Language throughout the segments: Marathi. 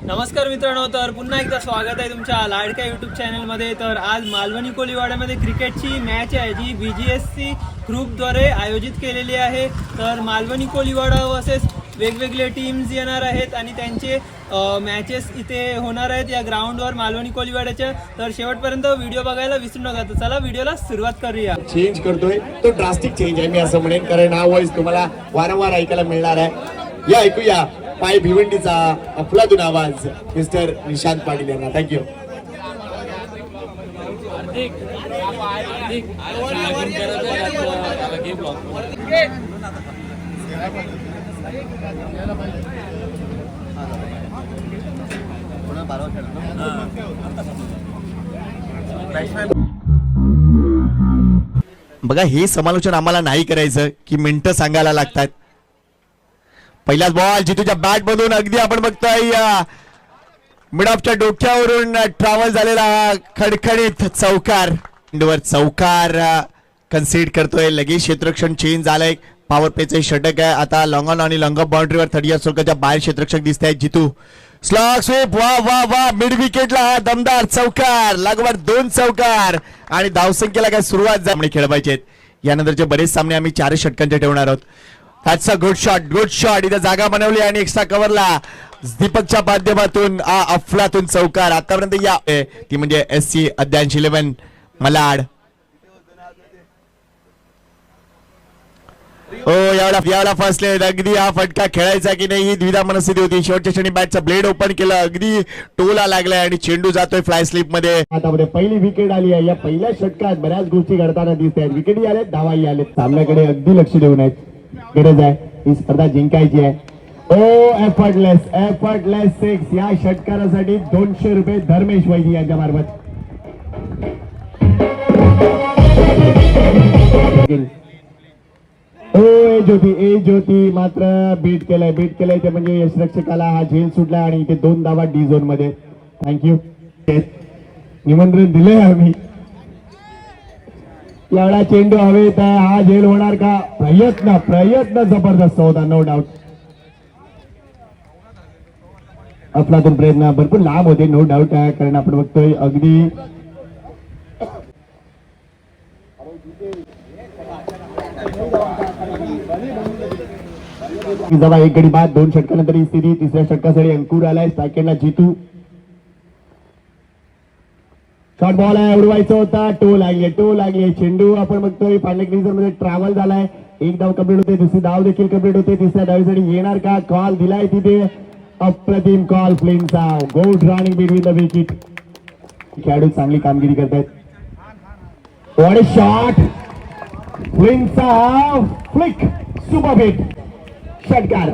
नमस्कार मित्रांनो, तर पुन्हा एकदा स्वागत आहे तुमच्या लाडक्या यूट्यूब चॅनलमध्ये. तर आज मालवणी कोळीवाड्यामध्ये क्रिकेटची मॅच आहे जी BGSC ग्रुपद्वारे आयोजित केलेली आहे. तर मालवणी कोळीवाडा वर्सेस वेगवेगळे टीम्स येणार आहेत आणि त्यांचे मॅचेस इथे होणार आहेत या ग्राउंडवर मालवणी कोळीवाड्याच्या. तर शेवटपर्यंत व्हिडिओ बघायला विसरू नका. तर चला व्हिडिओला सुरुवात करूया. चेंज करतोय तो ड्रास्टिक चेंज आहे मी असं म्हणेन, कारण हा वॉइस तुम्हाला वारंवार ऐकायला मिळणार आहे. या ऐकूया पाय भिवंडीचा अफलातून आवाज मिस्टर निशांत पाटील यांना. थँक्यू. बघा, हे समालोचन आम्हाला नाही करायचं की मिनिटं सांगायला लागतात. पहिलाच बॉल जितूच्या बॅट मधून अगदी आपण बघतोय मिड ऑफच्या डोक्यावरून ट्रॅव्हल झालेला खडखडीत चौकार कन्सीड करतोय. लगेच क्षेत्ररक्षण चेंज झालंय. पॉवर प्लेचे षटक आहे आता. लॉंग ऑन आणि लॉंग ऑफ बाउंड्रीवर 30 सर्कलच्या बाहेर क्षेत्ररक्षक दिसत आहेत. जितू स्लॉग स्वीप, वा वा वा, मिड विकेटला हा दमदार चौकार, लागोपाठ 2 चौकार आणि धावसंख्येला काय सुरुवात झाली खेळवायचे. यानंतरचे बरेच सामने आम्ही 4 षटकांचे ठेवणार आहोत. That's a good shot. इथं जागा बनवली आणि एक्स्ट्रा कव्हरला दीपकच्या माध्यमातून अफलातून चौकार. आतापर्यंत या ती म्हणजे SC अद्यांश 11 मलाड. यावला फसले. अगदी हा फटका खेळायचा की नाही ही द्विधा मनस्थिती होती. शेवटच्या क्षणी बॅटचा ब्लेड ओपन केलं, अगदी टोला लागलाय आणि चेंडू जातोय फ्लाय स्लिप मध्ये. आता पहिली विकेट आली आहे. या पहिल्या षटकात बऱ्याच गोष्टी घडताना दिसत आहेत. विकेटही आलेत, धावाही आलेत. सामन्याकडे अगदी लक्ष देऊन आहेत. गरज आहे, ही स्पर्धा जिंकायची आहे. एफर्टलेस 6 या षटकारासाठी 200 रुपये धर्मेश वैदी यांच्या मार्फत. ए ज्योती मात्र बीट केलंय ते म्हणजे यशरक्षकाला हा झेल सुटला आणि इथे 2 धावा डी झोन मध्ये. थँक्यू. निमंत्रण दिलंय आम्ही. एवढा चेंडू हवे तर हा झेल होणार का? प्रयत्न जबरदस्त होता, नो डाऊट. अफलातून प्रयत्न भरपूर लांब होते, नो डाऊट आहे. कारण आपण बघतोय अगदी जवळ 1 गडी बाद. 2 षटकानंतर ही स्थिती. तिसऱ्या षटकासाठी अंकुर आलाय. सेकंडला जितू. शॉर्ट बॉल आहे, उडवायचा होता. टो लागली. चेंडू आपण बघतोय पांडे क्रिजर मध्ये ट्रॅव्हल झालाय. 1 धाव कंप्लीट होते, दुसरी धाव देखील कंप्लीट होते. तिसऱ्या धावेसाठी येणार का? कॉल दिलाय तिथे. अप्रतिम कॉल फ्लिनचा. Good running between the wicket. खेळाडू चांगली कामगिरी करतायत. What a shot. फ्लिनचा फ्लिक, सुपर हिट, षटकार.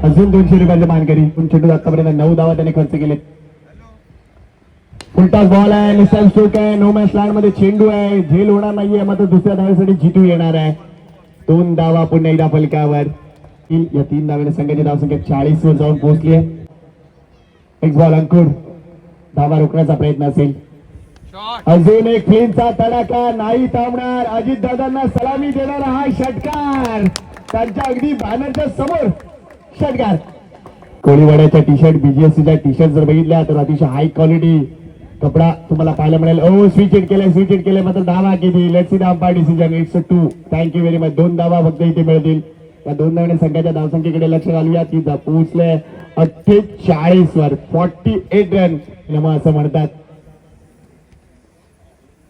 अजून 200 रुपयांचे मानकरी. चेंडू आतापर्यंत 9 धावा त्याने खर्च केले. फुलटॉस बॉल आहे, मिसाईल स्ट्रोक आहे. नो मॅच लँड मध्ये चेंडू आहे, झेल होणार नाहीये. मात्र दुसऱ्या धावेसाठी जितू येणार आहे. 2 धावा पुन्हा एकदा फलकावर. या 3 धावेने संघाची धावसंख्या 40 वर जाऊन पोहोचली आहे. नेक्स्ट बॉल अंकुर. धावा रोखण्याचा प्रयत्न असेल. अजून एक फ्लिनचा तडाखा, नाही थांबणार. अजित दादांना सलामी देणारा हा षटकार. त्यांच्या अगदी बॅनरच्या समोर षटकार. कोळीवाड्याच्या टी शर्ट, BGSCच्या टी शर्ट जर बघितल्या तर अतिशय हाय क्वालिटी कपडा तुम्हाला पाहायला मिळेल. स्विच हिट केलंय मात्र धावा किती? Let's see the umpire decision. It's 2. Thank you very much. 2 धावा फक्त इथे मिळतील. या 2 धावाने संघाच्या धावसंख्येकडे लक्ष घालूया. ती पोहोचले 48 वर. 48 रन असं म्हणतात.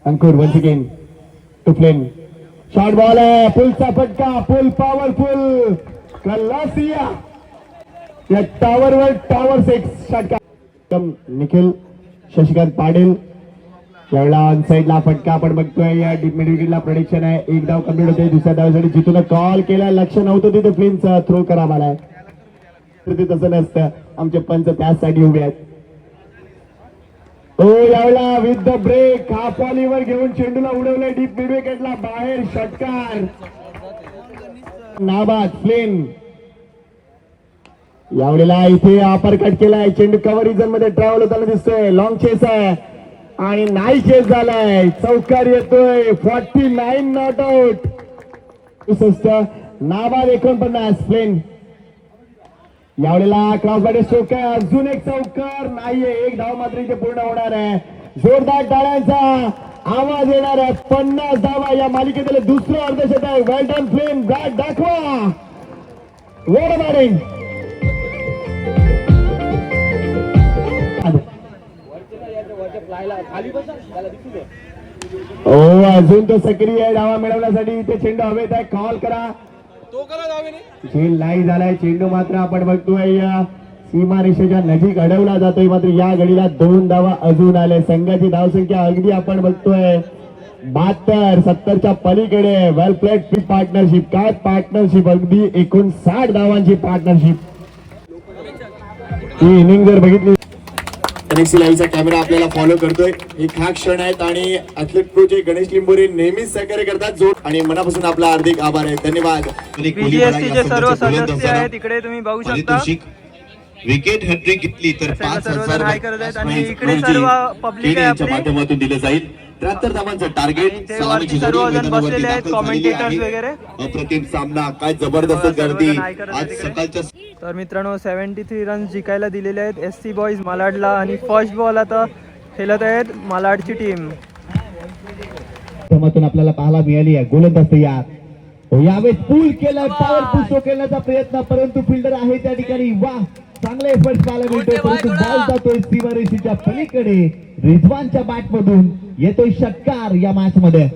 अंकुर वन्स अगेन टू फ्लेन. शॉर्ट बॉल आहे, पुलचा फटका, पुल पॉवरफुल. कलासिया या टावरवर टॉवर 6 षटकार. निखिल शशिकांत पाटील यावेळेला ऑन साइडला फटका आपण बघतोय. या डीप मिड विकेटला प्रेडिक्शन आहे. 1 धाव कंप्लीट होते. दुसऱ्या धावेसाठी जितून कॉल केला. लक्ष नव्हतं तिथे फ्लिनचा थ्रो करावा आलाय. तसं नसतं, आमचे पंच त्यासाठी उभे आहेत. यावेळेला विथ द ब्रेक हाफ वॉलीवर घेऊन चेंडूला उडवलंय डीप मिड विकेटला बाहेर. षटकार नाबाद फ्लिन. यावेळेला इथे अपर कट केलाय. चेंडू कव्हर रिजन मध्ये ट्रॅव्हल होताना दिसतोय. लॉंग चेस आहे आणि नाही चेस झालाय. चौकार येतोय. 49 नॉट आउट. नाबाद 49. फ्लेन यावेळेला क्रॉसबाडी स्ट्रोक आहे, अजून एक चौकार नाहीये, एक धाव मात्र इथे पूर्ण होणार आहे. जोरदार टाळ्यांचा आवाज येणार आहे. 50 धावा या मालिकेतील दुसरं अर्धशतक आहे. वेल डन फ्लेम, गाठ दाखवा. वर बॅटिंग हो, अजून तो सक्रिय आहे धावा मिळवण्यासाठी. इथे चेंडू हवेत आहे, कॉल करा. झेल नाही झालाय चेंडू, मात्र आपण बघतोय सीमारेषेच्या नजीक अडवला जातोय. मात्र या घडीला 2 धावा अजून आले. संघाची धावसंख्या अगदी आपण बघतोय 72 70च्या पलीकडे. वेल प्लेड पार्टनरशिप, काय पार्टनरशिप, अगदी 59 धावांची पार्टनरशिप. ही इनिंग जर बघितली, कनेक्सी लाईव्हचा कॅमेरा आपल्याला फॉलो करतोय. एक हा क्षण आहेत आणि ऍथलेट प्रोचे गणेश लिंबोरे नेहमीच सहकार्य करतात. जोड आणि मनापासून आपला हार्दिक आभार आहे. धन्यवाद. BGSC चे सर्व सदस्य आहेत तिकडे तुम्ही बघू शकता. विकेट हॅट्रिक घेतली तर सर्वजण हाय करत आहेत आणि इकडे सर्व पब्लिक आहे आपली. माध्यमातून दिलं जाईल. 73 धावांचं टार्गेट. सर्वजण बसलेले आहेत, कॉमेंटेटर्स वगैरे. अप्रतिम सामना, काय जबरदस्त गर्दी आज सकाळच्या. तर मित्रांनो 73 रन्स जिंकायला दिलेले आहेत SC बॉईज मालाडला आणि फर्स्ट बॉल आता खेळत आहेत मालाडची टीम. आपल्याला पाहायला मिळाली आहे गोलंदाज तयार. यावेळेस पूल केला, पॉवरफुल स्ट्रोक खेळण्याचा प्रयत्न, परंतु फिल्डर आहे त्या ठिकाणी. वा, चांगले एफर्ट पाहायला मिळतोय, परंतु बॉल जातोय सीमारेषेच्या पलीकडे. रिजवानच्या बॅट मधून येतोय षटकार या मॅच मध्ये.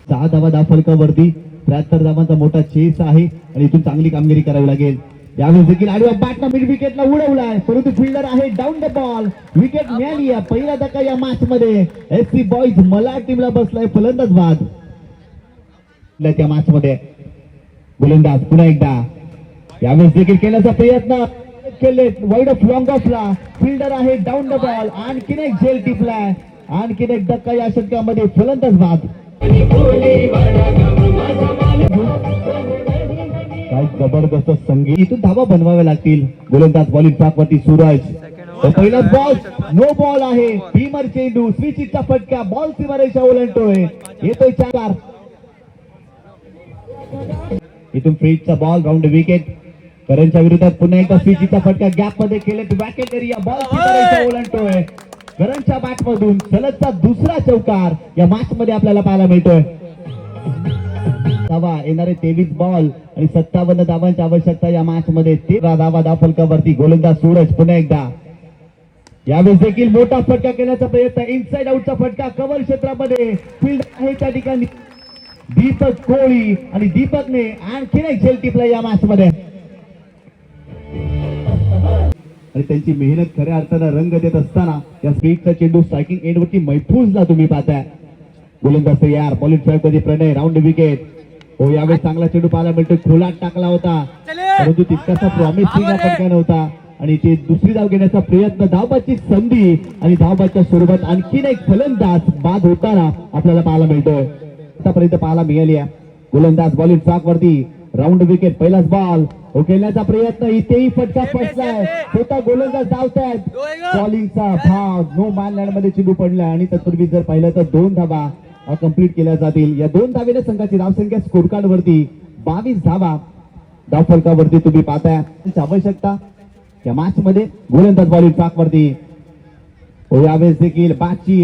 6 धावा धावफलकावरती, 73 धावांचा मोठा चेस आहे आणि इथून चांगली कामगिरी करावी लागेल. यावेळेस देखील आडव्या बॅटला मिड विकेटला उडवलाय, परंतु फिल्डर आहे डाऊन द बॉल. विकेट मिळाली आहे. पहिला धक्का या मॅच मध्ये. SC बॉईज मलाड टीमला बसलाय फलंदाज बाद त्या मॅच मध्ये. गोलंदाज पुन्हा एकदा यावेळेस देखील केल्याचा प्रयत्न केले, वाईड ऑफ लॉंग ऑफला. फिल्डर आहे डाऊन द बॉल. आणखीन एक झेल टिपलाय, आणखीन एक धक्का या षटकामध्ये. फलंदाज बाद. काय जबरदस्त संगीत. इथून धावा बनवाव्या लागतील. गोलंदाज बॉलिंग ट्रॅकवरती सूरज. पहिलाच बॉल नो बॉल आहे. भीमर चेंडू, स्विचिचा फटका, बॉल सीमारेषा ओलांडतोय. येतोय 4. इथून फ्रीजचा बॉल, राऊंड विकेट. करणच्या विरोधात पुन्हा एकदा स्विचिचा फटका, गॅप मध्ये केले वॅकेट एरिया, बॉल सीमारेषा ओलांडतोय. करणच्या बॅट मधून सलगचा दुसरा चौकार या मॅच मध्ये आपल्याला पाहायला मिळतोय. धावा येणारे 23 बॉल आणि 57 धावांची आवश्यकता या मॅच मध्ये. 13 धावा धावफलकावरती. गोलंदाज सूरज पुन्हा एकदा. यावेळेस देखील मोठा फटका केल्याचा प्रयत्न, इनसाइड आउटचा फटका कव्हर क्षेत्रामध्ये. फील्ड आहे त्या ठिकाणी दीपक कोळी आणि दीपकने आणखीन एक झेल टिपला या मॅच मध्ये. आणि त्यांची मेहनत खऱ्या अर्थानं रंग देत असताना या स्पीडचा चेंडू स्ट्रायकिंग एंड वरती मैफूजला तुम्ही पाहताय. गोलंदाज तयार, बॉलिंग ड्राईव्ह मध्ये प्रणय, राऊंड विकेट. हो, यावेळेस चांगला चेंडू पाहायला मिळतो. खोलात टाकला होता, परंतु तितकासा प्रॉमिसिंग फटका नव्हता आणि ते दुसरी धाव घेण्याचा प्रयत्न, धावबाची संधी आणि धावबाच्या स्वरूपात आणखीन एक फलंदाज बाद होताना आपल्याला पाहायला मिळतोय. आतापर्यंत पाहायला मिळाली आहे. गोलंदाज बॉलिंग ट्रॅक वरती, राऊंड विकेट. पहिलाच बॉल खेळण्याचा प्रयत्न, इथेही फटका फसलाय. स्वतः गोलंदाज धावतायत. बॉलिंगचा भाव, नो मॅन लँड मध्ये चेंडू पडला आणि तत्पूर्वी जर पाहिलं तर 2 धावा कंप्लीट केल्या जातील. या 2 धावेने संघाची धावसंख्या स्कोर कार्ड वरती 22 धावा धावफलकावरती तुम्ही पाहताय. आवश्यकता या मॅच मध्ये. गोलंदाज बॉलिंग ट्रॅक वरती. यावेळेस देखील बॅटची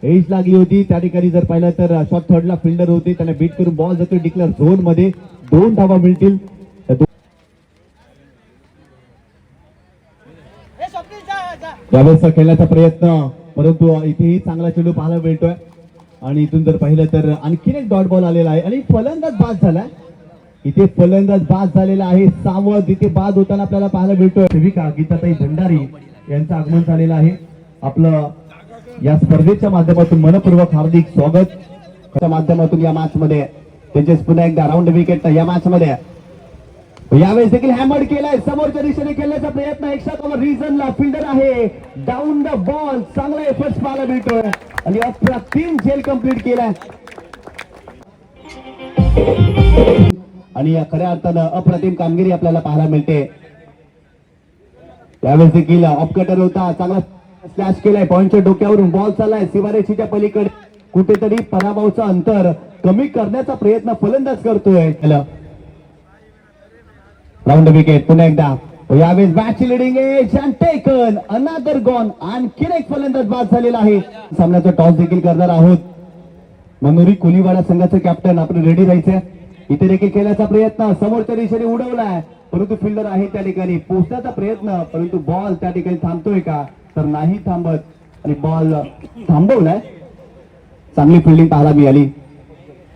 एज लागली होती त्या ठिकाणी. जर पाहिलं तर शॉर्ट थर्डला फिल्डर होते, त्यांना बीट करून बॉल जातो डिक्लेअर झोन मध्ये. 2 धावा मिळतील. यावेळेस खेळण्याचा प्रयत्न, परंतु इथेही चांगला चेंडू पाहायला मिळतोय आणि इथून जर पाहिलं तर आणखीन एक डॉट बॉल आलेला आहे आणि फलंदाज बाद झालाय. इथे फलंदाज बाद झालेला आहे. सावध इथे बाद होताना आपल्याला पाहायला मिळतोय. सेविका गीताताई भंडारी यांचं आगमन झालेलं आहे. आपलं या स्पर्धेच्या माध्यमातून मनपूर्वक हार्दिक स्वागत. माध्यमातून या मॅच मध्ये त्यांचे पुन्हा एकदा राऊंड विकेट या मॅच मध्ये. यावेळेस देखील हॅमर्ड केलाय, समोरच्या दिशेने खेळण्याचा प्रयत्न. एक शॉट ओव्हर रिजनला, फिल्डर आहे डाऊन द बॉल. चांगला एफर्ट पाहायला मिळतोय आणि अप्रतिम झेल कंप्लीट केलाय आणि खऱ्या अर्थानं अप्रतिम कामगिरी आपल्याला पाहायला मिळते. यावेळेस देखील ऑफ कटर होता, चांगला स्लॅश केलाय. पॉइंटच्या डोक्यावरून बॉल चाललाय सीमारेषेच्या पलीकडे. कुठेतरी पराभवाचं अंतर कमी करण्याचा प्रयत्न फलंदाज करतोय. राऊंड विकेट पुन्हा एकदा यावेळेस बॅटची leading edge and taken another gone. आणखीन एक फलंदाज बाद झालेला आहे. सामन्याचा टॉस देखील करणार आहोत. मनोरी कोलीवाडा संघाचे कॅप्टन आपण रेडी राहायचंय. इथे देखील खेळण्याचा प्रयत्न समोरच्या दिशेने उडवलाय परंतु फिल्डर आहे त्या ठिकाणी पोहोचण्याचा प्रयत्न परंतु बॉल त्या ठिकाणी थांबतोय का तर नाही थांबत आणि बॉल थांबवलाय. चांगली फिल्डिंग पाहायला मिळाली.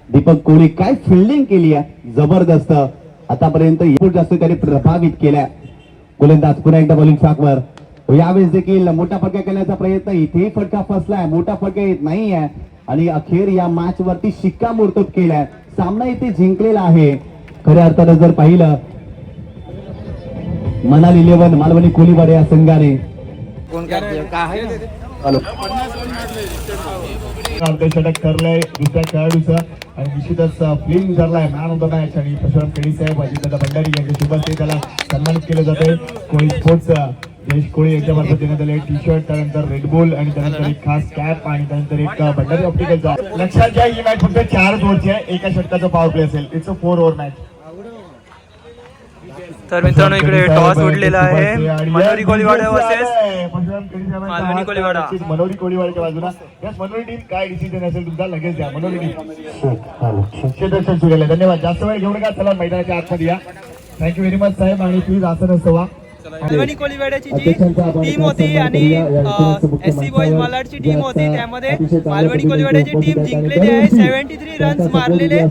दीपक कोहली काय फिल्डिंग केली आहे जबरदस्त. आतापर्यंत एवढं जास्त त्याने प्रभावित केलाय. गोलंदाज पुन्हा एकदा बॉलिंग ट्रॅकवर. यावेळेस देखील मोठा फटका करण्याचा प्रयत्न. इथे फटका फसलाय. मोठा फटका येत नाहीये आणि अखेर या मॅच वरती शिक्कामोर्तब केलाय. सामना इथे जिंकलेला आहे. खऱ्या अर्थानं जर पाहिलं मनाल 11 मालवणी कोलीवाडा या संघाने षटक ठरलंय दुसऱ्या खेळाडूचं आणि निश्चितच फिल्म ठरलाय मॅन ऑफ द मॅच आणि प्रशांत खेडी साहेब अजितदादा भंडारी यांच्या शुभ हस्ते त्याला सन्मानित केलं जाते. कोळी स्पोर्ट्स जयेश कोळी यांच्यामार्फत देण्यात आले टी शर्ट त्यानंतर रेडबुल आणि त्यानंतर एक खास कॅप आणि त्यानंतर एक भंडारी ऑप्टिकलचा. लक्षात घ्या ही मॅच फक्त 4 ओव्हरची आहे. एका षटकाचा पॉवर प्ले असेल. It's a 4 over match. तर मित्रांनो इकडे टॉस उडलेला आहे. मनोरी कोलीवाडा वर्सेस मालवणी कोलीवाडा. मनोरी कोलीवाड्याच्या बाजूला या मनोरी टीम काय डिसिजन असेल तुमचा लगेच द्या. मनोरी टीम धन्यवाद. जास्त वेळ घेऊ नका. चला मैदानाच्या आतमध्ये या. थँक्यू व्हेरी मच साहेब आणि प्लीज असं नसतं. मालवणी कोलीवाड्याची जी टीम होती आणि SC बॉईज मालाडची टीम होती त्यामध्ये मालवणी कोलीवाड्याची टीम जिंकलेली आहे. 73 रन्स मारलेले.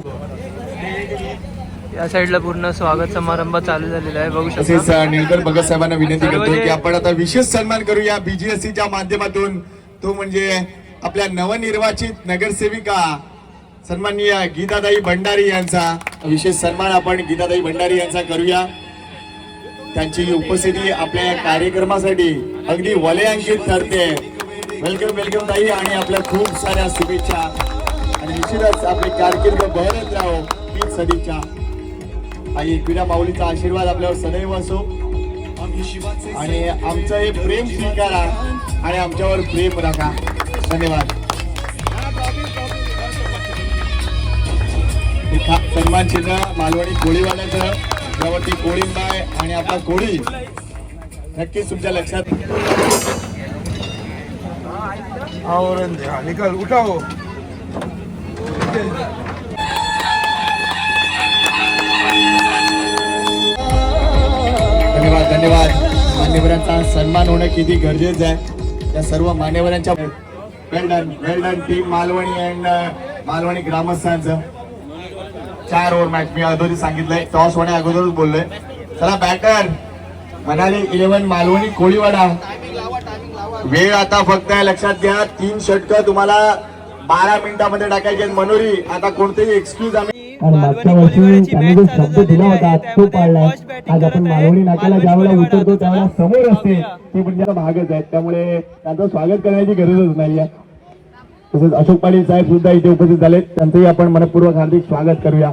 या साईडला पूर्ण स्वागत समारंभ चालू झालेला आहे बघू शकता. निलकर भगत साहेबांना विनंती करतो की आपण आता विशेष सन्मान करूया BGSCच्या माध्यमातून. तो म्हणजे आपल्या नवनिर्वाचित नगरसेविका सन्माननीय गीताताई भंडारी यांचा विशेष सन्मान आपण गीताताई भंडारी यांचा करूया. त्यांची उपस्थिती आपल्या या कार्यक्रमासाठी अगदी वलयांकित ठरते. वेलकम वेलकम ताई आणि आपल्या खूप साऱ्या शुभेच्छा आणि निश्चितच आपली कारकीर्द बहरत राहो. हीच सदिच्छा. आई एकविरा माऊलीचा आशीर्वाद आपल्यावर सदैव असो आणि आमचं हे प्रेम स्वीकारा आणि आमच्यावर प्रेम राखा. धन्यवाद. सन्मान चिन्ह मालवणी कोळीवाड्याचं यावरती कोळींबाय आणि आपला कोळी नक्कीच तुमच्या लक्षात. निकल उठाओ. धन्यवाद धन्यवाद. मान्यवरांचा सन्मान होणं किती गरजेचं आहे. या सर्व मान्यवरांच्या well done team Malvani and Malvani ग्रामस्थांचं. 4 ओव्हर मॅच मी अगोदर सांगितलंय. टॉस होण्या अगोदरच बोललोय. चला बॅटर म्हणाले 11 मालवणी कोळीवाडा. वेळ आता फक्त लक्षात घ्या 3 षटकं तुम्हाला 12 मिनिटांमध्ये टाकायचे. मनोरी आता कोणतेही एक्सक्यूज आम्ही मालवणी कोलीवाड्याची मॅच चालू झालेली आहे. त्यामध्ये फर्स्ट आज आपण मालवणी नाक्याला बॅटिंग ज्यावेळेला उतरतो त्यावेळेला समोर असते ती म्हणजे भागच आहेत. त्यामुळे त्यांचं स्वागत करण्याची गरजच नाही. तसेच अशोक पाटील साहेब सुद्धा इथे उपस्थित झालेत. त्यांचंही आपण मनपूर्वक हार्दिक स्वागत करूया.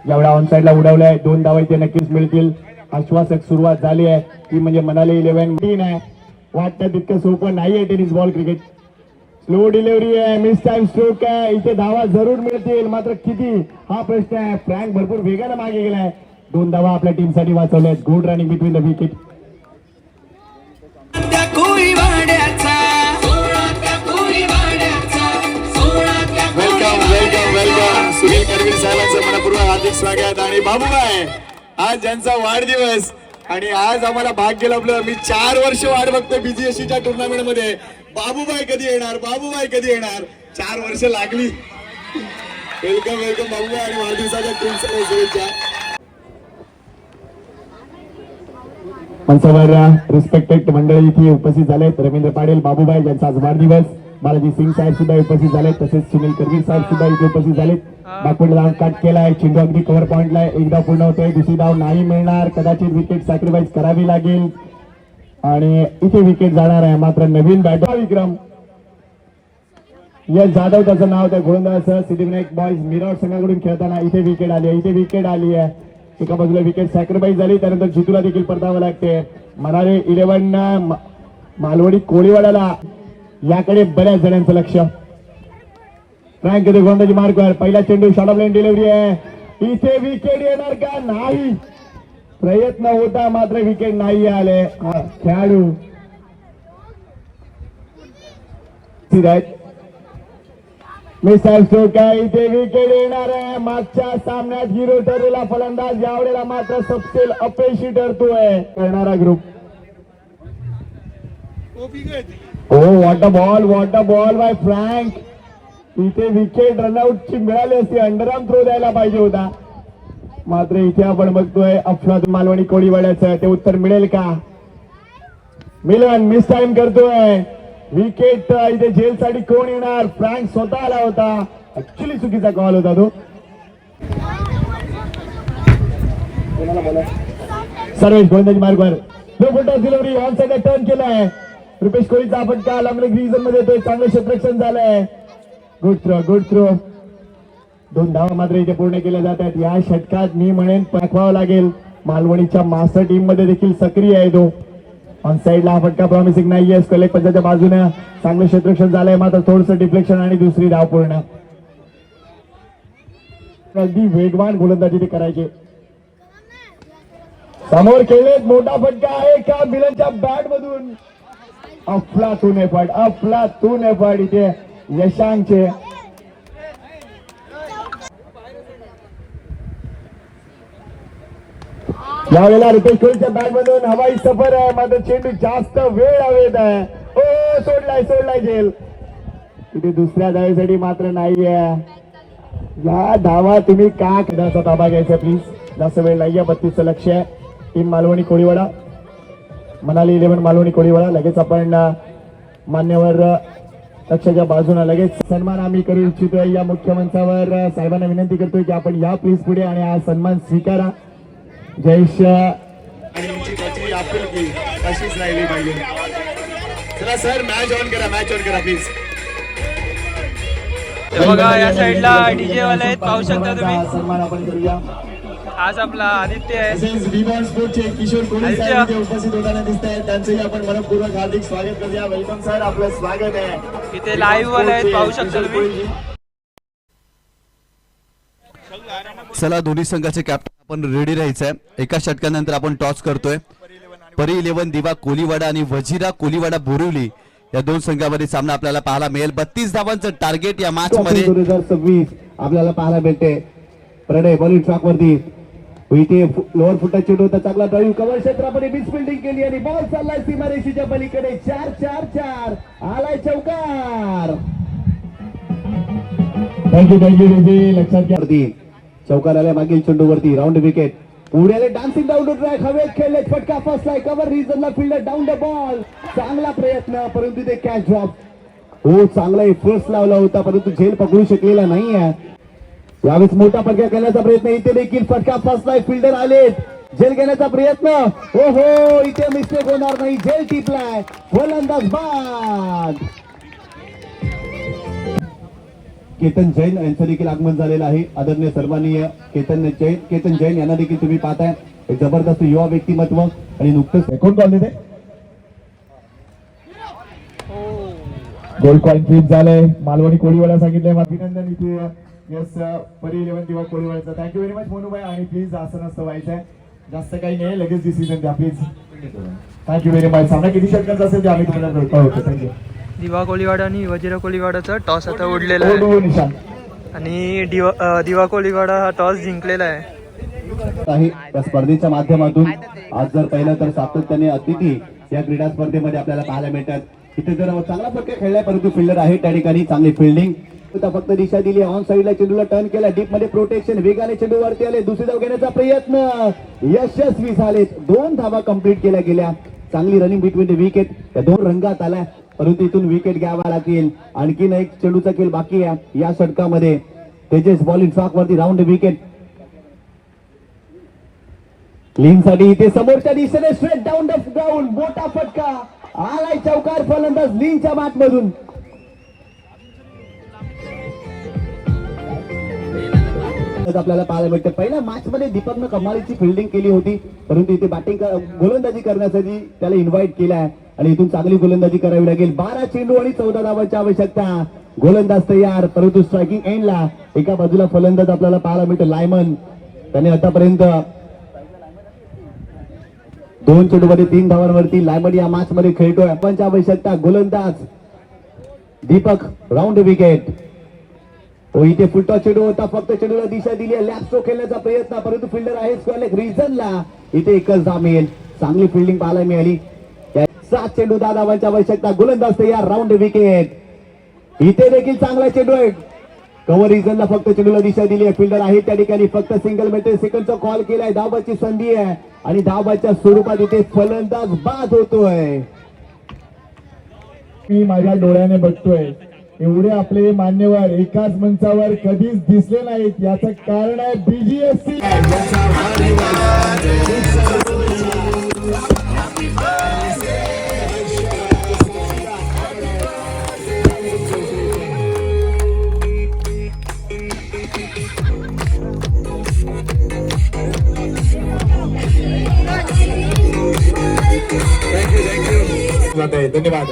एवढा ऑन साईडला उडवलाय. 2 धावा इथे नक्कीच मिळतील. आश्वासक सुरुवात झाली आहे. ती म्हणजे मनाली 11 टीम आहे. वाटतं तितकं सोपं नाहीये tennis ball cricket. Slow delivery आहे. मिस टाइम स्ट्रोक आहे. इथे धावा जरूर मिळतील मात्र किती हा प्रश्न आहे. फ्रँक भरपूर वेगाने मागे गेलाय. 2 धावा आपल्या टीम साठी वाचवल्या. Good running between the wicket. Welcome welcome welcome. Sunil Karvir साहेबांचं मनपूर्वक हार्दिक स्वागत. आणि बाबूबाई आज ज्यांचा वाढदिवस आणि आज आम्हाला भाग्य लाभलं. मी 4 वर्ष वाट बघतोय BGSCच्या टुर्नामेंट मध्ये. बाबूबाई कधी येणार बाबूबाई कधी येणार. 4 वर्ष लागली. वेलकम वेलकम बाबूबाई आणि वाढदिवसाच्या खूप साऱ्या शुभेच्छा. मंचावर रिस्पेक्टेड मंडळी इथे उपस्थित झालेत. रवींद्र पाटील बाबूबाई यांचा आज वाढदिवस. बालाजी सिंग साहेब सुद्धा उपस्थित झाले. तसेच सुनील करवीर साहेब सुद्धा इथे उपस्थित झालेत. बॅकवर्ड धाव काट केलाय. चेंडू अगदी कव्हर पॉइंटला. एकदा पूर्ण होतोय. दुसरी धाव नाही मिळणार. कदाचित विकेट सॅक्रिफाईस करावी लागेल आणि इथे विकेट जाणार आहे. मात्र नवीन बॅटर विक्रम यश जाधव त्याचं नाव. त्या गोलंदाजासह सिद्धिविनायक बॉईज मिराट संघाकडून खेळताना इथे विकेट आली आहे. इथे विकेट आली आहे. एका बाजूला विकेट सॅक्रिफाईस झाली. त्यानंतर जितूला देखील परतावं लागते. म्हणाले 11 मालवणी कोळीवाड्याला याकडे बऱ्याच जणांचं लक्ष. फ्रँक येते गोलंदाजी मार्कवर. पहिला चेंडू शॉर्ट ऑफ लाईन डिलिव्हरी आहे. इथे विकेट येणार का नाही. प्रयत्न होता मात्र विकेट नाही आले. खेळाडू मिस्टर स्टोका इथे विकेट येणार आहे. मागच्या सामन्यात हिरो ठरलेला फलंदाज यावेळेला मात्र सबसेल अपयशी ठरतोय. करणारा group. Oh what a ball by Frank. इथे विकेट रनआउट ची मिळाली असती. अंडरआर्म थ्रो द्यायला पाहिजे होता. मात्र इथे आपण बघतोय अफलातून मालवणी कोळीवाड्याचं ते उत्तर मिळेल का. मिलन मिस टाइम करतोय. विकेट इथे जेल साठी कोण येणार. फ्रँक स्वतः आला होता. ऍक्च्युली चुकीचा कॉल होता तो. सर्वेश गोलंदाजी मार्गवर नो फुटा डिलिव्हरी ऑन साइड टर्न केलाय. रुपेश कोहलीचा आपण का लांबले रिझन मध्ये येतोय. चांगलं क्षेत्ररक्षण झालंय. Good throw. 2 धावा मात्र इथे पूर्ण केल्या जात आहेत. या षटकात मी म्हणेन दाखवावं लागेल. मालवणीच्या मास्टर टीम मध्ये देखील सक्रिय आहे तो. ऑन साइडला हा फटका प्रॉमिसिंग नाहीये. कलेक्ट पंचाच्या बाजूने चांगलं क्षेत्ररक्षण झालंय मात्र थोडंसं डिफ्लेक्शन आणि दुसरी धाव पूर्ण. अगदी वेगवान गोलंदाजी ते करायचे. समोर खेळलेत. मोठा फटका आहे का मिलनच्या बॅट मधून. अफलातून एफर्ट इथे यशांकचे. यावेळेला रुपेश कोहलीच्या बॅट मधून हवाई सफर आहे मात्र चेंडू जास्त वेळ हवेत आहे. ओ सोडलाय जेल. इथे दुसऱ्या धावेसाठी मात्र नाहीये. या धावा तुम्ही का खेळाचा ताबा घ्यायचा प्लीज. जास्त वेळ नाहीये. 32चं लक्ष आहे. टीम मालवणी कोळीवाडा मनाली 11 मालवणी कोळीवाडा. लगेच आपण मान्यवर लक्षाच्या बाजूने लगेच सन्मान आम्ही करू इच्छितोय. या मुख्य मंचावर साहेबांना विनंती करतोय की आपण या प्लीज पुढे आणि हा सन्मान स्वीकारा. जयश आणि तुमची त्याची आपुलकी अशीच राहिली पाहिजे. चला सर मॅच ऑन करा प्लीज. बघा या साईडला डीजे वाले आहेत. पाहू शकता तुम्ही. सन्मान आपण करूया. आज आपला आदित्य आहे. तसेच विमान स्पोर्टचे किशोर कोहली साहेब इथे उपस्थित होताना दिसत आहेत. त्यांचंही आपण मनपूर्वक हार्दिक स्वागत करूया. Welcome sir. आपलं स्वागत आहे. इथे लाईव्ह वाले आहेत. पाहू शकता तुम्ही. चला दोन्ही संघाचे कॅप्टन आपण रेडी राहायचंय. एका षटकानंतर आपण टॉस करतोय. परी 11 दिवा कोलीवाडा आणि वजिरा कोलीवाडा बोरिवली या 2 संघामध्ये सामना आपल्याला पाहायला मिळेल. 32 धावांचं टार्गेट या मॅच मध्ये 2026 आपल्याला पाहायला भेटते. प्रणय बॉलिंग ट्रॅक वरती इथे लोअर फुटा चेंडू होता. चांगला ड्राईव्ह कव्हर क्षेत्रामध्ये मिस फिल्डिंग केली आणि बॉल चाललाय सीमारेषेच्या पलीकडे. 4-4 आलाय चौकार. थँक्यू लक्षात घ्या. चौकार आल्या मागील चेंडूवरती. Round wicket. पुढे डान्सिंग डाऊन द ट्रॅक. हवेत खेळले. फटका फसलाय. कव्हर रिजनला फिल्डर डाऊन द बॉल. चांगला प्रयत्न परंतु ते कॅच ड्रॉप. हो चांगला एफर्ट्स लावला होता परंतु झेल पकडू शकलेला नाहीये. यावेळेस मोठा फटका घेण्याचा प्रयत्न. इथे देखील फटका फसलाय. फिल्डर आलेत. झेल घेण्याचा प्रयत्न. हो इथे मिस्टेक होणार नाही. झेल टिपलाय. गोलंदाज बाद. केतन जैन यांचं देखील आगमन झालेलं आहे. आदरणीय सन्माननीय केतन जैन यांना देखील तुम्ही पाहताय. एक जबरदस्त युवा व्यक्तिमत्व आणि नुकतंच कोण कॉल देते. गोल कॉइन फ्लिप झालंय. मालवणी कोळीवाडा सांगितलंय. अभिनंदन इथे यस परी 11 दिवा कोळीवाड्याचा. Thank you very much Monubhai. आणि प्लीज असं नसतं व्हायचंय. जास्त काही नाही. लगेच डिसिजन द्या प्लीज. Thank you very much. सामना किती षटकांचा असेल ते आम्ही तुम्हाला कळवतो. थँक्यू. दिवा कोळीवाडा आणि वजिरा कोळीवाडाचा टॉस आता उडलेला आहे आणि दिवा कोळीवाडा हा टॉस जिंकलेला आहे. त्या स्पर्धेच्या माध्यमातून आज जर पाहिलं तर सातत्याने अतिथी या क्रीडा स्पर्धेमध्ये आपल्याला पाहायला मिळतात. इथे जर चांगला फटका खेळलाय परंतु फिल्डर आहे त्या ठिकाणी. चांगली फिल्डिंग. फक्त दिशा दिली. ऑन साइडला चेंडूला टर्न केला. डीप मध्ये प्रोटेक्शन. वेगाने चेंडू वरती आले. दुसरी धाव घेण्याचा प्रयत्न यशस्वी झालेत. 2 धावा कंप्लीट केल्या गेल्या. चांगली रनिंग बिटवीन द विकेट. या 2 रंगात आलाय परंतु इथून विकेट घ्यावा लागेल. आणखीन एक चेंडूचा खेळ बाकी आहे या षटकामध्ये. तेजस बॉलिंग ट्रॅक वरती. Round wicket. क्लीन साठी इथे समोरच्या दिशेने स्ट्रेट डाऊन द ग्राउंड. मोठा फटका आलाय चौकार. फलंदाज लिनच्या बॅट मधून. आपल्याला पाहायला मिळतं. पहिल्या मॅच मध्ये दीपकनं कमालीची फिल्डिंग केली होती परंतु इथे बॅटिंग गोलंदाजी करण्यासाठी त्याला इन्व्हाइट केला आहे आणि इथून चांगली गोलंदाजी करावी लागेल. 12 चेंडू आणि 14 धावांची आवश्यकता. गोलंदाज तयार परंतु स्ट्रायकिंग एंडला एका बाजूला फलंदाज आपल्याला पाहायला मिळतो लायमन. त्याने आतापर्यंत 2 चेंडूमध्ये 3 धावांवरती लायमन या मॅच मध्ये खेळतोय. पंच आवश्यकता गोलंदाज दीपक राऊंड विकेट. इथे फुलटॉस चेंडू होता, फक्त चेंडूला दिशा दिली आहे. लॅप स्ट्रोक खेळण्याचा प्रयत्न, परंतु फिल्डर आहे स्क्वेअर रिझनला. इथे एकच धाव मिळेल. चांगली फिल्डिंग पाहायला मिळाली. 7 चेंडू 10 धावांची आवश्यकता. गोलंदाज तयार, राऊंड विकेट. इथे देखील चांगला चेंडू आहे. कव्हर रिझनला फक्त चेंडूला दिशा दिली आहे. फिल्डर आहे त्या ठिकाणी, फक्त सिंगल मिळते. सेकंडचा कॉल केलाय. धावबाची संधी आहे आणि धावबाच्या स्वरूपात इथे फलंदाज बाद होतोय. मी माझ्या डोळ्याने बघतोय, एवढे आपले मान्यवर एकाच मंचावर कधीच दिसले नाहीत. याचं कारण आहे बीजीएससी. धन्यवाद.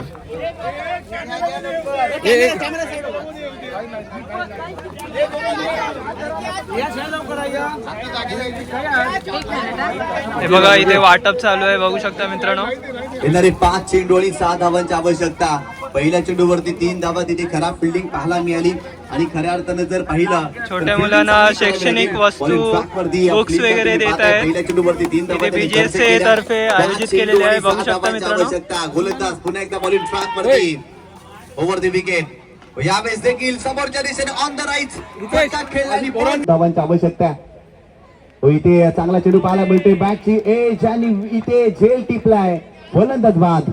हे बघा इथे वाटप चालू आहे, बघू शकता मित्रांनो. येणारे 5 चेंडू आणि 6 धावांची आवश्यकता. पहिल्या चेंडूवरती 3 धावा. तिथे खराब फिल्डिंग पाहायला मिळाली आणि खऱ्या अर्थानं जर पाहिलं छोट्या मुलांना शैक्षणिक वस्तू बुक्स वगैरे देत आहेत. पहिल्या चेंडूवरती 3 धावा बीजीएससी तर्फे आयोजित केलेले आहे, बघू शकता मित्रांनो. गोलंदाज पुन्हा एकदा बॉलिंग ट्रॅक वरती ओव्हर द विकेट. यावेळेस देखील समोरच्या दिशेने ऑन द राईट धावांची आवश्यकता. इथे चांगला चेंडू पाहायला मिळतोय. बॅटची एज आणि इथे झेल टिपलाय. फलंदाज बाद.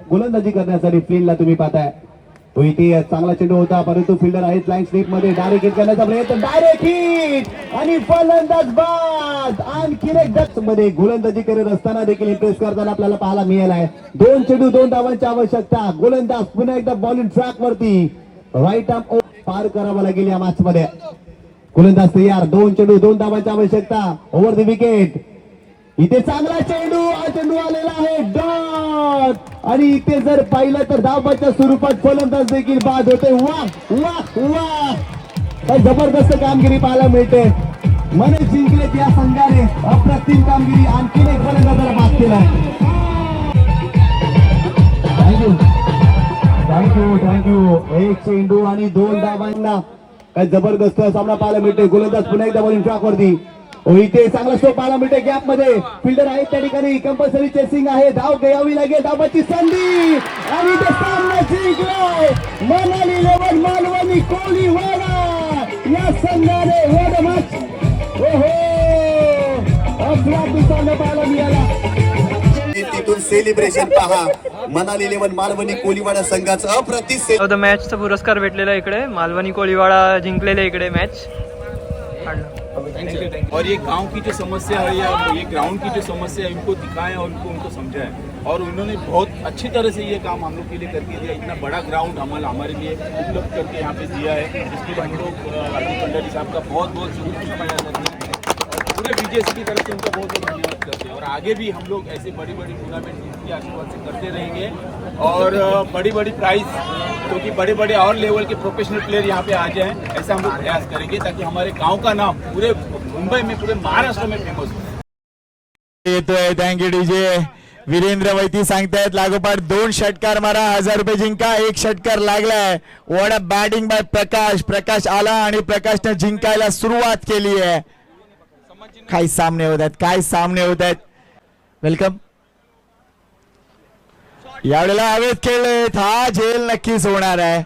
गोलंदाजी करण्यासाठी फील्डला तुम्ही पाहताय. इथे चांगला चेंडू होता, परंतु फिल्डर आहेत लाईन स्लिप मध्ये. डायरेक्ट हिट करण्याचा प्रयत्न, डायरेक्ट हिट आणि फलंदाज बाद. आणखी एक डच मध्ये गोलंदाजी करत असताना देखील इम्प्रेस करताना आपल्याला पाहायला मिळालाय. 2 चेंडू 2 धावांची आवश्यकता. गोलंदाज पुन्हा एकदा बॉलिंग ट्रॅक वरती. राईट आर्म पार करावा लागेल या मॅच मध्ये. गोलंदाज तयार. 2 चेंडू 2 धावांची आवश्यकता. Over the wicket. इथे चांगला चेंडू आलेला आहे. डॉट आणि इथे जर पाहिलं तर धावबाच्या स्वरूपात फलंदाज देखील बाद होते. वाह वाह वाह, काय जबरदस्त कामगिरी पाहायला मिळते. मने जिंकले या संघाने. अप्रतिम कामगिरी. आणखी एक फलंदाजाला बाद केला. थँक्यू. 1 चेंडू आणि 2 धावांना काय जबरदस्त सामना पाहायला मिळते. गोलंदाज पुन्हा एकदा बॉलिंग ट्रॅक वरती. इथे चांगला स्ट्रोक पाहायला मिळते. गॅप मध्ये फिल्डर आहेत त्या ठिकाणी. कंपल्सरी चेसिंग आहे. धाव घ्यावी लागेल. धावाची संधी आणि ते सामना जिंकलाय मनाली 11 मालवणी कोलीवाडा या संघाने. What a match. ओहो, अफलातून सामना पाहायला मिळाला. तिथून सेलिब्रेशन पहा. मनाली 11 मालवणी कोलीवाडा संघाचं अप्रतिम द मॅचचा पुरस्कार भेटलेला इकडे. मालवणी कोळीवाडा जिंकलेले इकडे मॅच. और ये गांव की जो समस्या है या ये ग्राउंड की जो समस्या है इनको दिखाएं और उनको समझाएं. और उन्होंने बहुत अच्छी तरह से ये काम हम लोग के लिए करके दिया. इतना बड़ा ग्राउंड हमारे लिए उपलब्ध करके यहाँ पे दिया है, जिसके लिए हम लोग राजीव भंडारी साहब का बहुत बहुत शुक्रिया करते हैं. पूरे बीजेएससी की तरफ से उनका बहुत बहुत धन्यवाद करते हैं. और आगे भी हम लोग ऐसे बड़ी बड़ी टूर्नामेंट उनके आशीर्वाद से करते रहेंगे और बड़ी बड़ी प्राइज, क्योंकि बड़े बड़े और लेवल के प्रोफेशनल प्लेयर यहाँ पे आ जाएं, ऐसा हम लोग प्रयास करेंगे ताकि हमारे गांव का नाम पूरे मुंबई में, पूरे महाराष्ट्र में फेमस हो. येतोय. Thank you DJ. वीरेंद्र वैती सांगतायत लागोपाठ 2 षटकार मारा, 1000 रुपये जिंका. 1 षटकार लागलाय. वॉट अ बॅटिंग बाय प्रकाश. प्रकाश आला आणि प्रकाशने जिंकायला सुरुवात केली आहे. काय सामने होत आहेत, काय सामने होत आहेत. वेलकम. यावेळेला हवेत खेळलेत. हा झेल नक्कीच होणार आहे.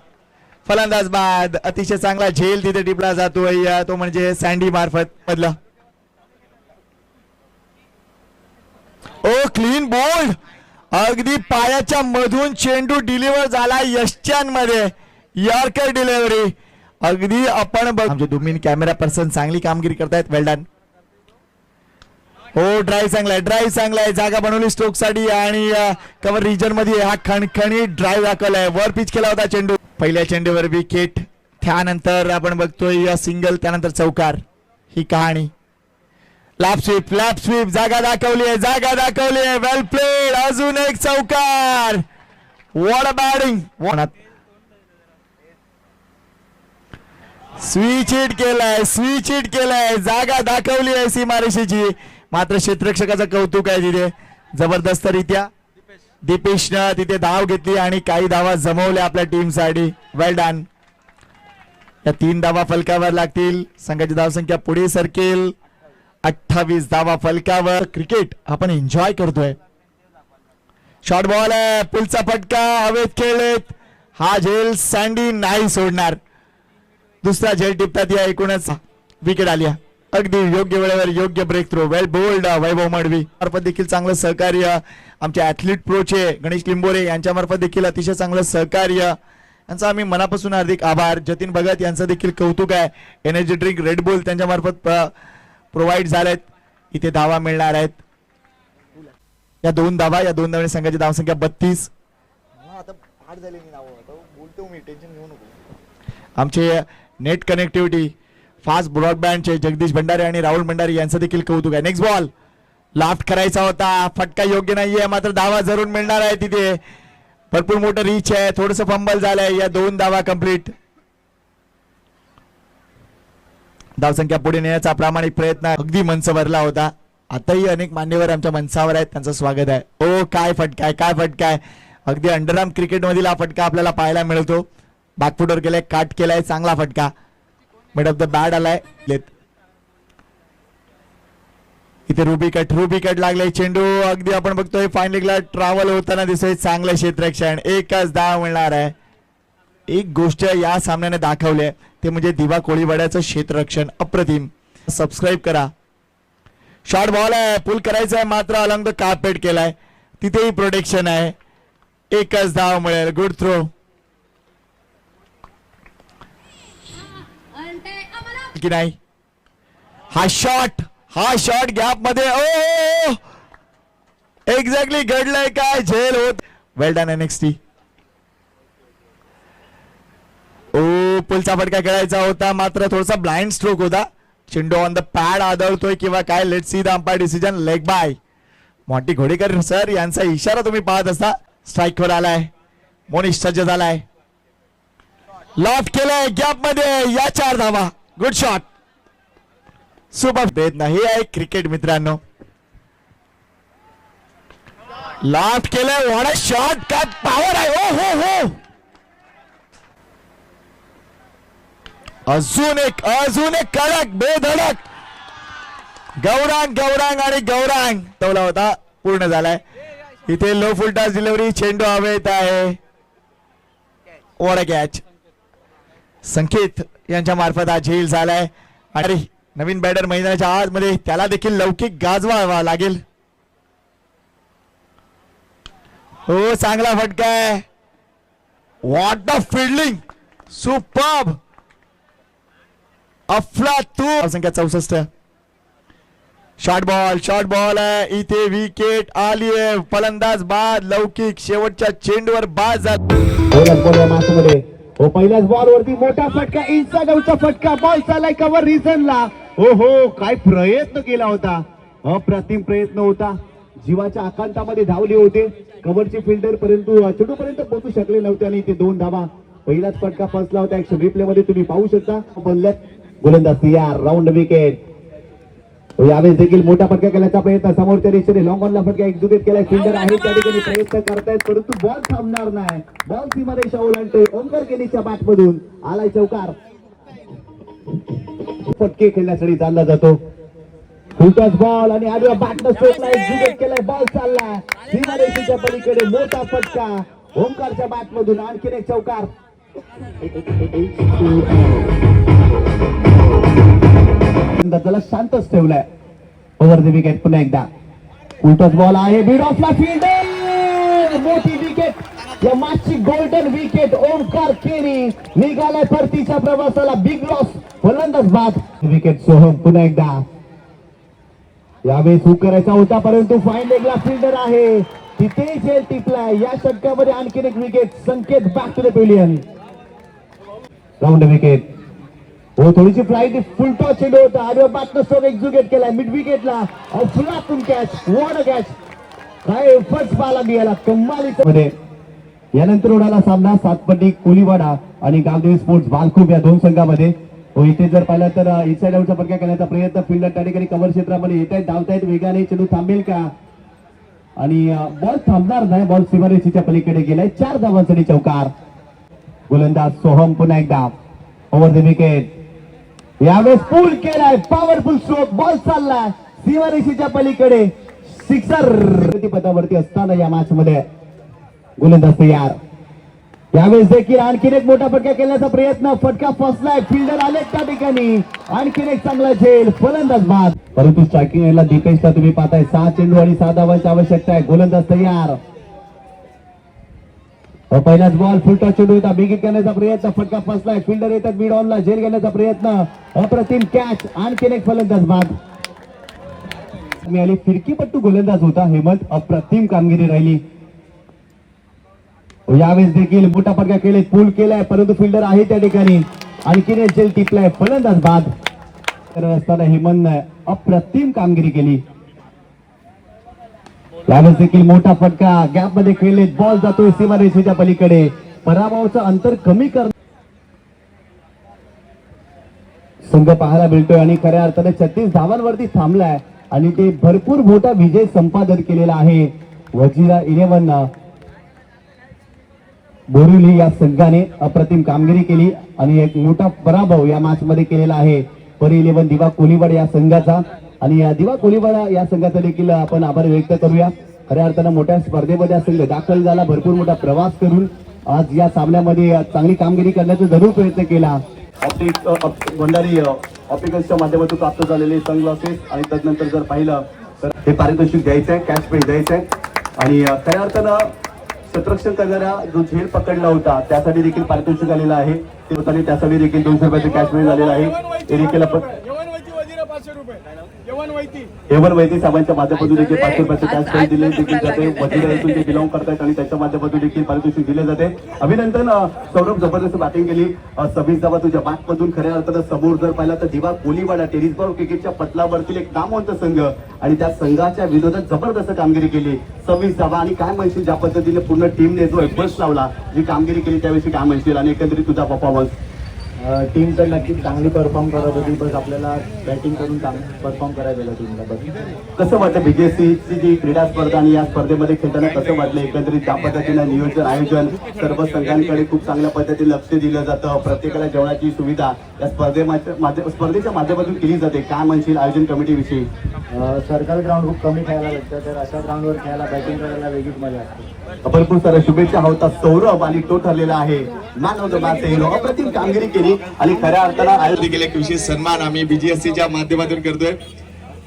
फलंदाज बाद. अतिशय चांगला झेल तिथे टिपला जातोय, तो म्हणजे सँडी मार्फत मधला. ओ क्लीन बोल्ड. अगदी पायाच्या मधून चेंडू डिलिव्हर झाला यशच्यान मध्ये. Yorker delivery. अगदी आपण आमचे दोन्ही कॅमेरा पर्सन चांगली कामगिरी करतायत. वेल डन. हो, ड्राईव्ह चांगला आहे. ड्राईव्ह चांगला आहे. जागा बनवली स्ट्रोक साठी आणि कव्हर रिजन मध्ये हा खणखणी ड्राईव्ह दाखवलाय. वर पिच केला होता चेंडू. पहिल्या चेंडूवर विकेट. त्यानंतर आपण बघतोय सिंगल, त्यानंतर चौकार. ही कहाणी. Lap sweep. जागा दाखवली आहे. जागा दाखवली आहे. Well played. अजून एक चौकार. What a batting. Switch hit केलाय. जागा दाखवली आहे सीमारेषेची. मात्र क्षेत्ररक्षकाचं कौतुक आहे तिथे जबरदस्तरित्या दीपेशनं तिथे धाव घेतली आणि काही धावा जमवल्या आपल्या टीमसाठी. वेल डन. या 3 धावा फलकावर लागतील. संघाची धावसंख्या पुढे सरकेल. 28 धावा फलकावर. क्रिकेट आपण एन्जॉय करतोय. शॉर्ट बॉल आहे. पुलचा फटका हवेत खेळलेत. हा झेल सँडी नाही सोडणार. दुसरा झेल टिपतात या एकूणच विकेट आल्या. अगदी योग्य वेळेवर योग्य ब्रेक थ्रो. वेल बोल्ड वैभव मडवी मार्फत देखील चांगलं सहकार्य. आमचे ॲथलीट प्रोचे गणेश लिंबोरे यांच्या मार्फत देखील अतिशय चांगलं सहकार्य. यांचा आम्ही मनापासून हार्दिक आभार. जतीन भगत यांचं देखील कौतुक आहे. एनर्जी ड्रिंक रेड बुल त्यांच्या मार्फत प्रोव्हाइड झालेत. इथे धावा मिळणार आहेत. या 2 धावा. या 2 धावांनी संघाची धावसंख्या 32. आमचे नेट कनेक्टिव्हिटी फास्ट ब्रॉडबँडचे जगदीश भंडारे आणि राहुल भंडारे यांचं देखील कौतुक आहे. नेक्स्ट बॉल लाफ्ट करायचा होता. फटका योग्य नाहीये मात्र धावा जरूर मिळणार आहे. तिथे भरपूर मोठं रीच आहे. थोडंसं फंबल झालंय. या 2 धावा कंप्लीट. धावसंख्या पुढे नेण्याचा प्रामाणिक प्रयत्न अगदी मंच भरला होता. आताही अनेक मान्यवर आमच्या मंचावर आहेत. त्यांचं स्वागत आहे. ओ काय फटका आहे. काय फटका आहे. अगदी अंडरआर्म क्रिकेट मधील हा फटका आपल्याला पाहायला मिळतो. बॅकफुटर केलाय. काट केलाय. चांगला फटका. मिड ऑफ द बॅट आलाय. इथे रुबी कट लागले. चेंडू अगदी आपण बघतोय फाईन लेगला ट्रॅव्हल होताना दिसतोय. चांगलं क्षेत्ररक्षण. एकच धाव मिळणार आहे. एक गोष्ट या सामन्याने दाखवली ते म्हणजे दिवा कोळीवाड्याचं क्षेत्ररक्षण अप्रतिम. सबस्क्राईब करा. शॉर्ट बॉल आहे. पुल करायचा आहे मात्र अलंग द कार्पेट केलाय. तिथेही प्रोटेक्शन आहे. एकच धाव मिळेल. Good throw. की नाही हा शॉट गॅप मध्ये. ओ एक्झॅक्टली घडलंय काय. झेल होत. वेल डन NXT. ओ पुलचा फटका खेळायचा होता मात्र थोडासा ब्लाइंड स्ट्रोक होता. चेंडू ऑन द पॅड आदळतोय किंवा काय. Let see the umpire decision. Leg bye. Monty Ghodekar sir यांचा इशारा तुम्ही पाहत असता. स्ट्राईक वर आलाय. मोनिश सज्ज झालाय. लॉफ्ट केलाय गॅप मध्ये. या 4 धावा. Good shot. सुपर प्रयत्न. हे आहे क्रिकेट मित्रांनो. लॉफ्ट केलंय. What a shot. काय पॉवर आहे. ओ हो. अजून एक कडक बेधडक गौरांग आणि गौरांग तवला होता. पूर्ण झालाय. इथे लो फुल टॉस डिलिव्हरी. चेंडू हवेत आहे. What a catch. संकेत यांच्या मार्फत हा झेल झालाय. आणि नवीन बॅटर मैदानाच्या आतमध्ये त्याला देखील लौकिक गाजवावा लागेल. हो चांगला फटका आहे. What a fielding. सुपर्ब. अफलातून. संख्या 64. शॉर्ट बॉल आहे. इथे विकेट आली आहे. फलंदाज बाद. लौकिक शेवटच्या चेंडूवर बाद झाला. पहिल्याच बॉल वरती मोठा फटका. इनसाइड आउटचा फटका. बॉल चाललाय कव्हर रिझनला. हो काय प्रयत्न केला होता. अप्रतिम प्रयत्न होता. जीवाच्या आकांतामध्ये धावले होते कव्हरचे फिल्डर परंतु चेंडूपर्यंत पोहोचू शकले नव्हते. आणि इथे 2 धावा. पहिलाच फटका फसला होता. ऍक्शन रिप्ले मध्ये तुम्ही पाहू शकता. बदलत गोलंदाज तयार. Round wicket. यावेळेस देखील मोठा फटका केल्याचा प्रयत्न. समोरच्या दिशेने लॉंग ऑनला फटका एक्झिक्यूट केलाय. फिल्डर आहे त्या ठिकाणी प्रयत्न करतायत परंतु बॉल थांबणार नाही. बॉल सीमारेषा ओलांडतोय. ओंकार केनीच्या बॅट मधून आलाय चौकार. फटके खेळण्यासाठी चालला जातो. फुलटॉस बॉल आणि आडव्या बॅटनं स्ट्रोकला एक्झिक्यूट केलाय. बॉल चाललाय सीमारेषेच्या पलीकडे. मोठा फटका ओंकारच्या बॅट मधून. आणखीन एक चौकार. त्याला शांतच ठेवलाय. Over the wicket. पुन्हा एकदा उलटच बॉल आहे. बीड ऑफला फील्डर. मोठी विकेट. या मॅचची गोल्डन विकेट. ओंकार केनी निघालाय परतीच्या प्रवासाला. Big loss. फलंदाज बाद. विकेट सोहम. पुन्हा एकदा यावेळेस हुक करायचा होता परंतु फाईन लेगला फिल्डर आहे. तिथे झेल टिपलाय. या षटकामध्ये आणखीन एक wicket. Sanket back to the pavilion. Round wicket. हो थोडीशी फ्लाईट. फुल टॉस चेंडू होता. आडव्या बॅटनं स्ट्रोक एक्झिक्यूट केलाय. मिड विकेटला अफलातून कॅच. What a catch. काय एफर्ट्स पाहायला मिळाला. कमालीमध्ये. यानंतर उडाला सामना सातपट्टी कोलीवाडा आणि गावदेवी स्पोर्ट्स बालखूप या 2 संघामध्ये. इथे जर पाहिलं तर इनसाइड आउटचा फटका करण्याचा प्रयत्न, फिल्डर त्या ठिकाणी कव्हर क्षेत्रामध्ये येत आहेत, धावतायत वेगाने, चेंडू थांबेल का आणि बॉल थांबणार नाही, बॉल सीमारेषेच्या पलीकडे गेलाय, 4 धावांसाठी चौकार. गोलंदाज सोहम पुन्हा एकदा ओव्हर द विकेट, यावेळेस पूल केलाय, पॉवरफुल स्ट्रोक, बॉल चाललाय सीमारेषेच्या पलीकडे, सिक्सर पदावरती असताना या मॅच मध्ये गोलंदाज तयार. यावेळेस देखील आणखीन एक मोठा फटका केल्याचा प्रयत्न, फटका फसलाय, फिल्डर आले त्या ठिकाणी, आणखीन एक चांगला झेल, फलंदाज बाद. परंतु स्ट्रायकिंगला दीपेशला तुम्ही पाहताय 6 चेंडू आणि 6 धावांची आवश्यकता आहे. गोलंदाज तयार, पहिलाच बॉल, फुल टॉस चेंडू होता, बिगिट करण्याचा प्रयत्न, फटका फसलाय, फिल्डर येतात मिड ऑनला, झेल घेण्याचा प्रयत्न, अप्रतिम कॅच, आणखीन एक फलंदाज बाद. मिळाली, फिरकीपट्टू गोलंदाज होता हेमंत, अप्रतिम कामगिरी राहिली. यावेळेस देखील मोठा फटका केले, पूल केलाय, परंतु फिल्डर आहे त्या ठिकाणी, आणखीन एक झेल टिपलाय, फलंदाज बाद. करत असताना हेमंतने अप्रतिम कामगिरी केली. यावेळेस देखील मोठा फटका, गॅप मध्ये खेळले, बॉल जातोय सीमारेषेच्या पलीकडे, पराभवाचं अंतर कमी कर संघ पाहायला मिळतोय आणि खऱ्या अर्थाने 36 धावांवरती थांबलाय आणि ते भरपूर मोठा विजय संपादन केलेला आहे. वजीरा 11 बोरिवली या संघाने अप्रतिम कामगिरी केली आणि एक मोठा पराभव या मॅच मध्ये केलेला आहे परी 11 दिवा कोलीवाड या संघाचा. आणि दिवा कोलीवाड या संघाचा देखील आपण आभार व्यक्त करूया. खऱ्या अर्थानं मोठ्या स्पर्धेमध्ये हा संघ दाखल झाला, भरपूर मोठा प्रवास करून आज या सामन्यामध्ये चांगली कामगिरी करण्याचा जरूर प्रयत्न केला. भंडारी ऑप्टिकल्सच्या माध्यमातून प्राप्त झालेले सनग्लासेस आणि त्यानंतर जर पाहिलं तर हे पारितोषिक द्यायचं आहे, कॅश प्राइज द्यायचं आहे. आणि खऱ्या अर्थानं क्षेत्ररक्षण करणारा जो झेल पकडला होता त्यासाठी देखील पारितोषिक आलेलं आहे, त्यासाठी देखील 200 रुपयाचं कॅश प्राइज आलेलं आहे. ते देखील आपण एवन वैती साहेबांच्या माध्यमातून देखील 500 रुपयाचे कॅश प्राइज दिले देखील जाते. वजीरा इथून ते बिलॉंग करतात आणि त्याच्या माध्यमातून देखील पारितोषिक दिले जाते. अभिनंदन सौरभ, जबरदस्त बॅटिंग केली, 26 धावा तुझ्या बॅट मधून. खऱ्या अर्थानं समोर जर पाहिला तर दिवा कोलीवाडा टेनिस बॉल क्रिकेटच्या पटलावरतील एक नामवंत संघ आणि त्या संघाच्या विरोधात जबरदस्त कामगिरी केली, 26 धावा. आणि काय म्हणशील ज्या पद्धतीने पूर्ण टीमने जो एफर्ट्स लावला, जी कामगिरी केली त्याविषयी काय म्हणशील आणि एकंदरीत तुझा परफॉर्मन्स? टीम तर नक्कीच चांगली परफॉर्म करत होती, बस आपल्याला बॅटिंग करून परफॉर्म करायला गेलं टीमला. बस कसं वाटतं बीजेसीची जी क्रीडा स्पर्धा आणि या स्पर्धेमध्ये खेळताना कसं वाटलं एकंदरीत? त्या पद्धतीनं नियोजन आयोजन सर्व संघांकडे खूप चांगल्या पद्धतीने लक्ष दिलं जातं, प्रत्येकाला जेवणाची सुविधा या स्पर्धेच्या माध्यमातून केली जाते. काय म्हणशील आयोजन कमिटीविषयी? सर्कल ग्राउंड खूप कमी खेळायला लागतं, तर अशा ग्राउंडवर खेळायला बॅटिंग करायला वेगळीच मजा असते. भरपूर साऱ्या शुभेच्छा होतात. सौरभ आणि तो ठरलेला आहे मॅन ऑफ द मॅच, अप्रतिम कामगिरी केली आणि खऱ्या अर्थानं आयोजित गेले एक विशेष सन्मान आम्ही बीजीएससीच्या माध्यमातून करतोय.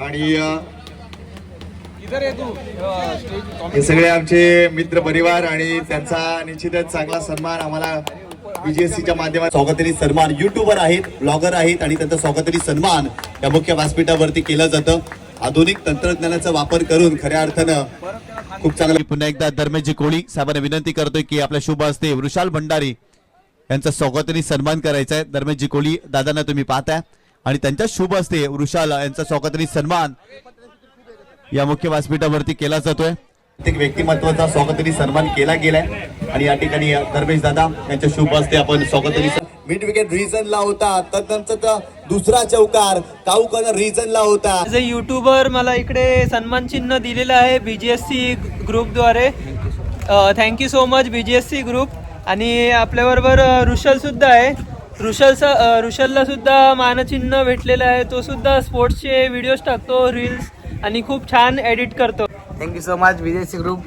आणि हे सगळे आमचे मित्र परिवार आणि त्यांचा निश्चितच चांगला सन्मान आम्हाला बीजीएससीच्या माध्यमातून स्वागतरी सन्मान. युट्यूबर आहेत, ब्लॉगर आहेत आणि त्यांचा स्वागतरी सन्मान या मुख्य व्यासपीठावरती केलं जातं. आधुनिक तंत्रज्ञानाचा वापर करून खऱ्या अर्थानं खूप चांगलं. पुन्हा एकदा धर्मेशजी कोळी साहेबांना विनंती करतोय की आपल्या शुभ हस्ते वृषाल भंडारी यांचा स्वागताने सन्मान करायचा आहे. धर्मेशजी कोळी दादांना तुम्ही पाहताय आणि त्यांच्या शुभ हस्ते वृषाल यांचा स्वागताने सन्मान या मुख्य व्यासपीठावरती केला जातोय. प्रत्येक व्यक्तिमत्वाचा स्वागतरी सन्मान केला गेलाय आणि या ठिकाणी धर्मेश दादा यांच्या शुभ हस्ते आपण स्वागतरी मिड विकेट रिजनला होता, त्यानंतर दुसरा चौकार काऊकन रिजनला होता. ॲज अ युट्यूबर मला इकडे सन्मान चिन्ह दिलेलं आहे BGSC ग्रुपद्वारे. Thank you so much BGSC group. आणि आपल्याबरोबर रुशल सुद्धा आहे. रुशलला सुद्धा मानचिन्ह भेटलेलं आहे. तो सुद्धा स्पोर्ट्सचे व्हिडिओज टाकतो, रील्स आणि खूप छान एडिट करतो. Thank you so much BGSC group.